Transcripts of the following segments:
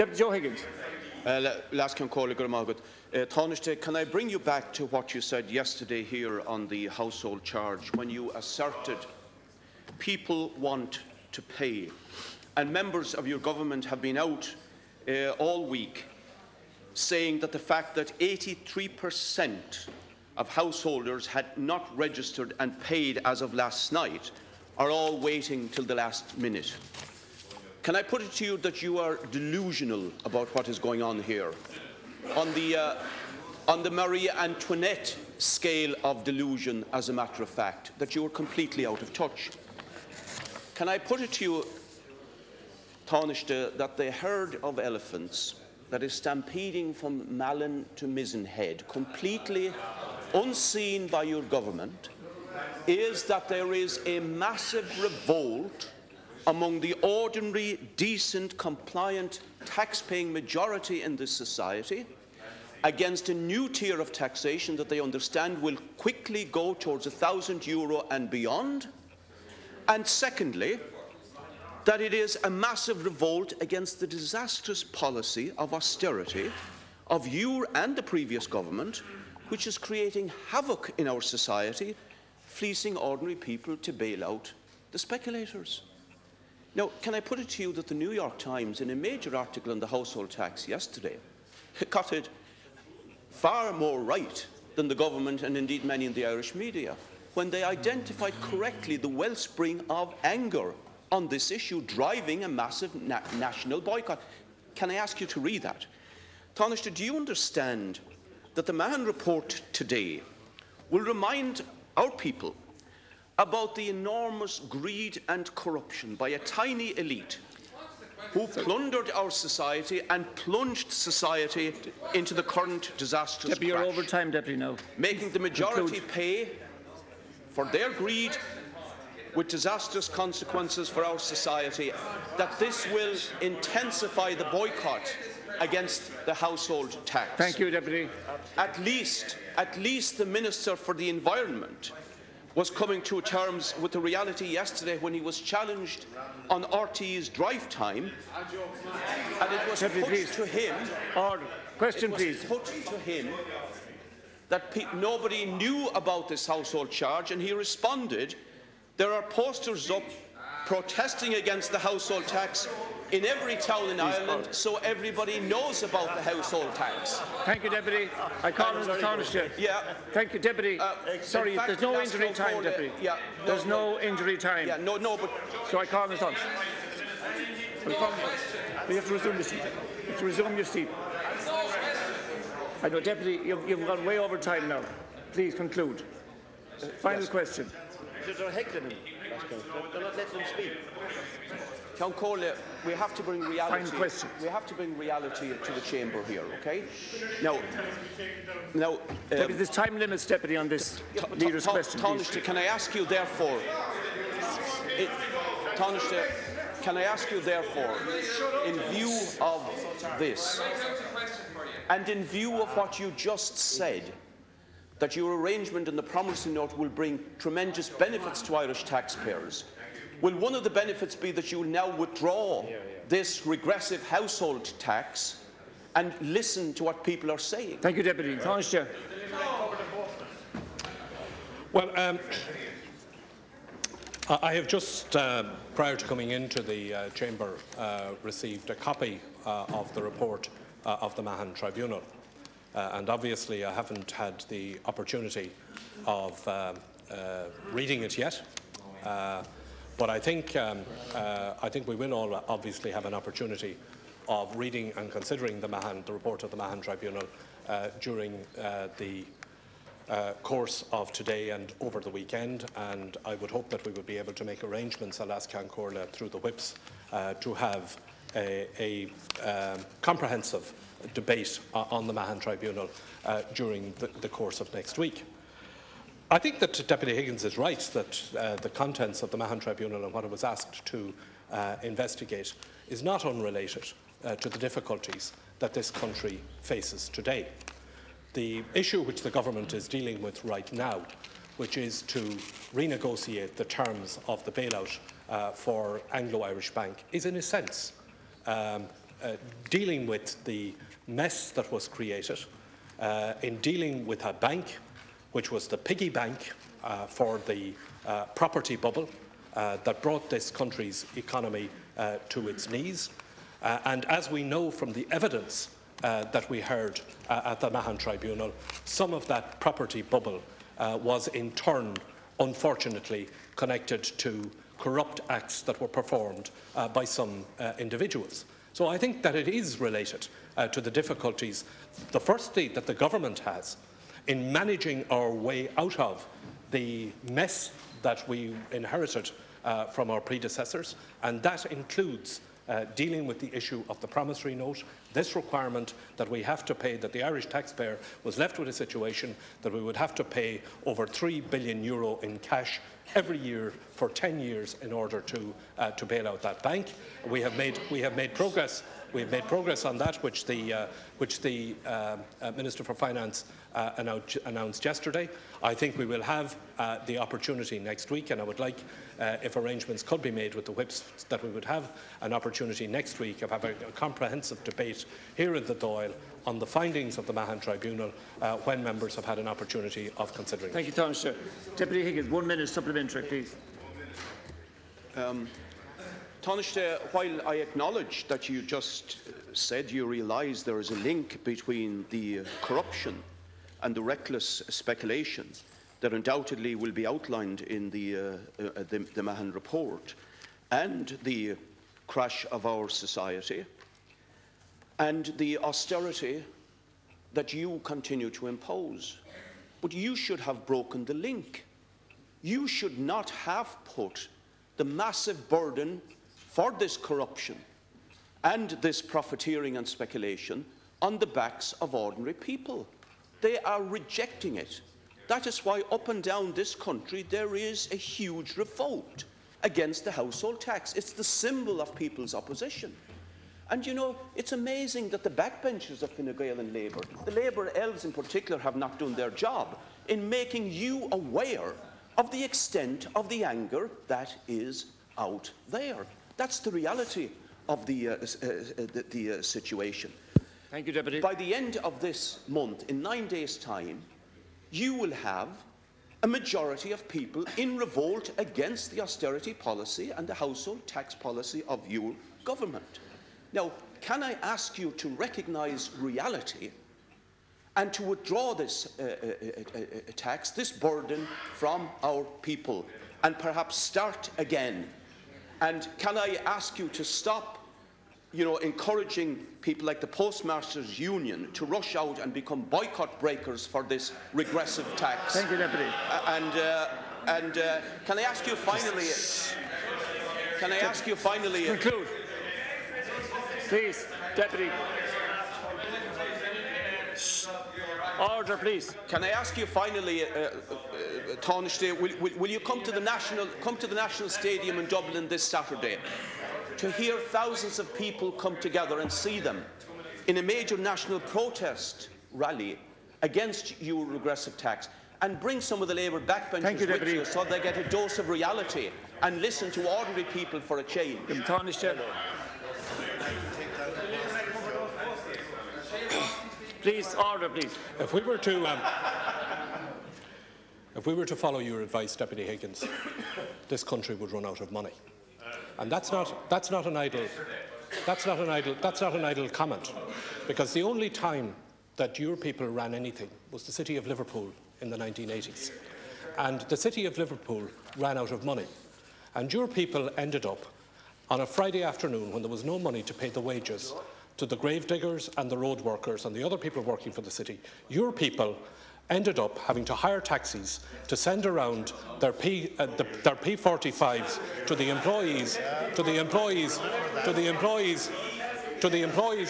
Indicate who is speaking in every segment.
Speaker 1: Deputy Joe Higgins.
Speaker 2: Can I bring you back to what you said yesterday here on the household charge, when you asserted people want to pay, and members of your government have been out all week saying that the fact that 83% of householders had not registered and paid as of last night are all waiting till the last minute. Can I put it to you that you are delusional about what is going on here? On the Marie Antoinette scale of delusion, as a matter of fact, that you are completely out of touch. Can I put it to you, Taoiseach, that the herd of elephants that is stampeding from Mahon to Mizenhead, completely unseen by your government, is that there is a massive revolt among the ordinary, decent, compliant, tax-paying majority in this society against a new tier of taxation that they understand will quickly go towards €1,000 and beyond. And secondly, that it is a massive revolt against the disastrous policy of austerity of you and the previous government, which is creating havoc in our society, fleecing ordinary people to bail out the speculators. Now, can I put it to you that the New York Times, in a major article on the household tax yesterday, got it far more right than the government and indeed many in the Irish media, when they identified correctly the wellspring of anger on this issue driving a massive national boycott. Can I ask you to read that? Taoiseach, do you understand that the Mahon report today will remind our people about the enormous greed and corruption by a tiny elite who plundered our society and plunged society into the current disastrous
Speaker 1: Deputy,
Speaker 2: crash,
Speaker 1: you're over time, Deputy, now.
Speaker 2: making the majority pay for their greed with disastrous consequences for our society, that this will intensify the boycott against the household tax.
Speaker 1: Thank you, Deputy.
Speaker 2: At least the Minister for the Environment was coming to terms with the reality yesterday when he was challenged on RTE's drive time, and it was put to him.
Speaker 1: Question, please.
Speaker 2: Put to him that nobody knew about this household charge, and he responded, "There are posters up protesting against the household tax in every town in Ireland, so everybody knows about the household tax."
Speaker 1: Thank you, Deputy. I call on the Taoiseach.
Speaker 2: Yeah.
Speaker 1: Thank you, Deputy. Sorry,
Speaker 2: fact,
Speaker 1: there's no injury time, Deputy.
Speaker 2: Yeah.
Speaker 1: There's no injury time.
Speaker 2: Yeah. No. But
Speaker 1: so I call on the Taoiseach. You have to resume your seat. You have to resume your seat. I know, Deputy, you've gone way over time now. Please conclude. Final question.
Speaker 3: They're heckling him. They're not letting him speak.
Speaker 2: Count Corley, we have to bring reality.
Speaker 1: Final question.
Speaker 2: We have to bring reality to the chamber here, okay? Now,
Speaker 1: Deputy, there's time limits, Deputy, on this leader's question.
Speaker 2: Taoiseach, can I ask you therefore? Taoiseach, can I ask you therefore, in view of this, and in view of what you just said, that your arrangement in the promissory note will bring tremendous benefits to Irish taxpayers, will one of the benefits be that you will now withdraw this regressive household tax and listen to what people are saying?
Speaker 1: Thank you, Deputy. Taoiseach.
Speaker 4: Well, I have just, prior to coming into the chamber, received a copy of the report of the Mahon Tribunal. And obviously I haven't had the opportunity of reading it yet, but I think we will all obviously have an opportunity of reading and considering the report of the Mahon Tribunal during the course of today and over the weekend, and I would hope that we would be able to make arrangements, I'll ask Ceann Comhairle through the whips, to have a comprehensive debate on the Mahon Tribunal during the course of next week. I think that Deputy Higgins is right that the contents of the Mahon Tribunal and what it was asked to investigate is not unrelated to the difficulties that this country faces today. The issue which the government is dealing with right now, which is to renegotiate the terms of the bailout for Anglo-Irish Bank, is in a sense dealing with the mess that was created, in dealing with a bank which was the piggy bank for the property bubble that brought this country's economy to its knees. And as we know from the evidence that we heard at the Mahon Tribunal, some of that property bubble was in turn, unfortunately, connected to corrupt acts that were performed by some individuals. So I think that it is related to the difficulties, firstly, that the government has in managing our way out of the mess that we inherited from our predecessors, and that includes dealing with the issue of the promissory note, this requirement that we have to pay, that the Irish taxpayer was left with a situation that we would have to pay over €3 billion in cash every year for 10 years in order to bail out that bank. We have made progress. We have made progress on that, which the Minister for Finance announced yesterday. I think we will have the opportunity next week, and I would like, if arrangements could be made with the whips, that we would have an opportunity next week of having a comprehensive debate here in the Dáil on the findings of the Mahon Tribunal when members have had an opportunity of considering.
Speaker 1: Thank you, Taoiseach. Deputy Higgins, 1 minute supplementary, please.
Speaker 2: Taoiseach, while I acknowledge that you just said you realise there is a link between the corruption and the reckless speculation that undoubtedly will be outlined in the Mahon report, and the crash of our society, and the austerity that you continue to impose. But you should have broken the link. You should not have put the massive burden for this corruption and this profiteering and speculation on the backs of ordinary people. They are rejecting it. That is why up and down this country there is a huge revolt against the household tax. It's the symbol of people's opposition. And you know, it's amazing that the backbenchers of Fine Gael and Labour, the Labour elves in particular, have not done their job in making you aware of the extent of the anger that is out there. That's the reality of the situation.
Speaker 1: Thank you, Deputy.
Speaker 2: By the end of this month, in 9 days' time, you will have a majority of people in revolt against the austerity policy and the household tax policy of your government. Now, can I ask you to recognise reality and to withdraw this tax, this burden from our people, and perhaps start again? And can I ask you to stop, encouraging people like the Postmasters Union to rush out and become boycott breakers for this regressive tax?
Speaker 1: Thank you, Deputy.
Speaker 2: Can I ask you finally? Can I ask you finally?
Speaker 1: Conclude, please, Deputy. Order, please.
Speaker 2: Can I ask you finally, Taoiseach, will you come to the National Stadium in Dublin this Saturday to hear thousands of people come together and see them in a major national protest rally against your regressive tax, and bring some of the Labour backbenchers with you so they get a dose of reality and listen to ordinary people for a change?
Speaker 1: Please, order, please.
Speaker 4: If we were to follow your advice, Deputy Higgins, this country would run out of money, and that's not an idle comment, because the only time that your people ran anything was the City of Liverpool in the 1980s, and the City of Liverpool ran out of money, and your people ended up on a Friday afternoon, when there was no money to pay the wages to the gravediggers and the road workers and the other people working for the city, your people ended up having to hire taxis to send around their P45s to the employees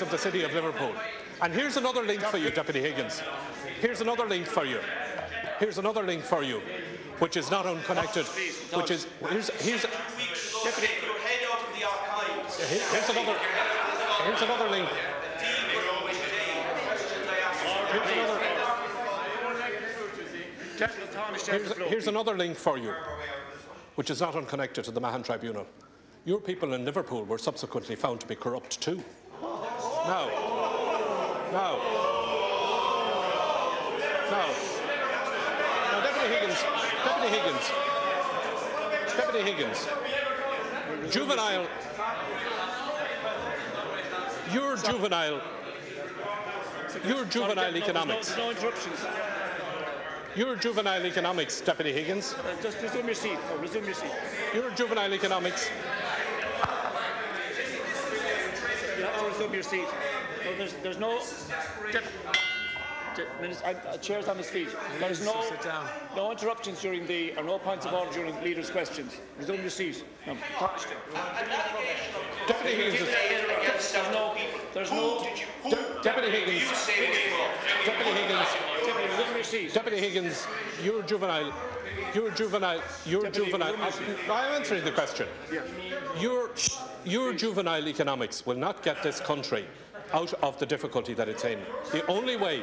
Speaker 4: of the City of Liverpool. And here's another link for you, Deputy Higgins. Here's another link for you. Here's another link for you, which is not unconnected. Which is here's Deputy. Here's another link. Here's another link for you, which is not unconnected to the Mahon Tribunal. Your people in Liverpool were subsequently found to be corrupt too. No. Deputy Higgins. Juvenile. Your juvenile economics.
Speaker 1: No interruptions.
Speaker 4: Your juvenile economics, Deputy Higgins.
Speaker 1: Just resume your seat. No, resume your seat.
Speaker 4: Your juvenile economics.
Speaker 1: You have to resume your seat. No, there's no. Chair's on his feet. There's no interruptions during the, or no points of order during leaders' questions. Resume your seat. No.
Speaker 4: Deputy Higgins.
Speaker 1: There's no.
Speaker 4: Deputy Higgins.
Speaker 1: Resume your seat.
Speaker 4: Deputy Higgins, you're juvenile. I'm answering the question.
Speaker 1: Yeah.
Speaker 4: Your juvenile economics will not get this country out of the difficulty that it's in. The only way,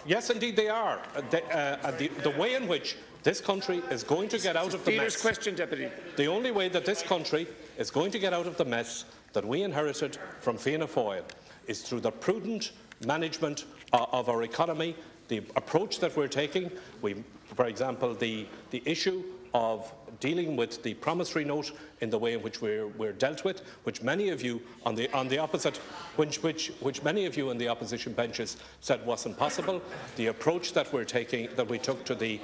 Speaker 4: yes, indeed they are. The way in which this country is going to get out of the mess.
Speaker 1: Question, Deputy.
Speaker 4: The only way that this country is going to get out of the mess that we inherited from Fianna Fáil is through the prudent management of our economy, the approach that we're taking. For example, the issue of dealing with the promissory note in the way in which we're dealt with, which many of you on the opposite, which many of you on the opposition benches said wasn't possible. The approach that we took to the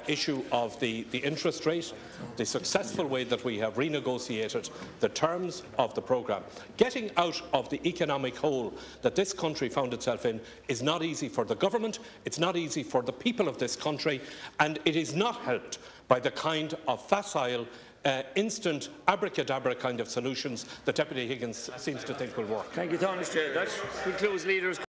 Speaker 4: issue of the interest rate, the successful way that we have renegotiated the terms of the programme. Getting out of the economic hole that this country found itself in is not easy for the government, it's not easy for the people of this country, and it is not helped by the kind of facile, instant, abracadabra kind of solutions that Deputy Higgins seems to think will work.
Speaker 1: Thank you, Tánaiste. That concludes leaders'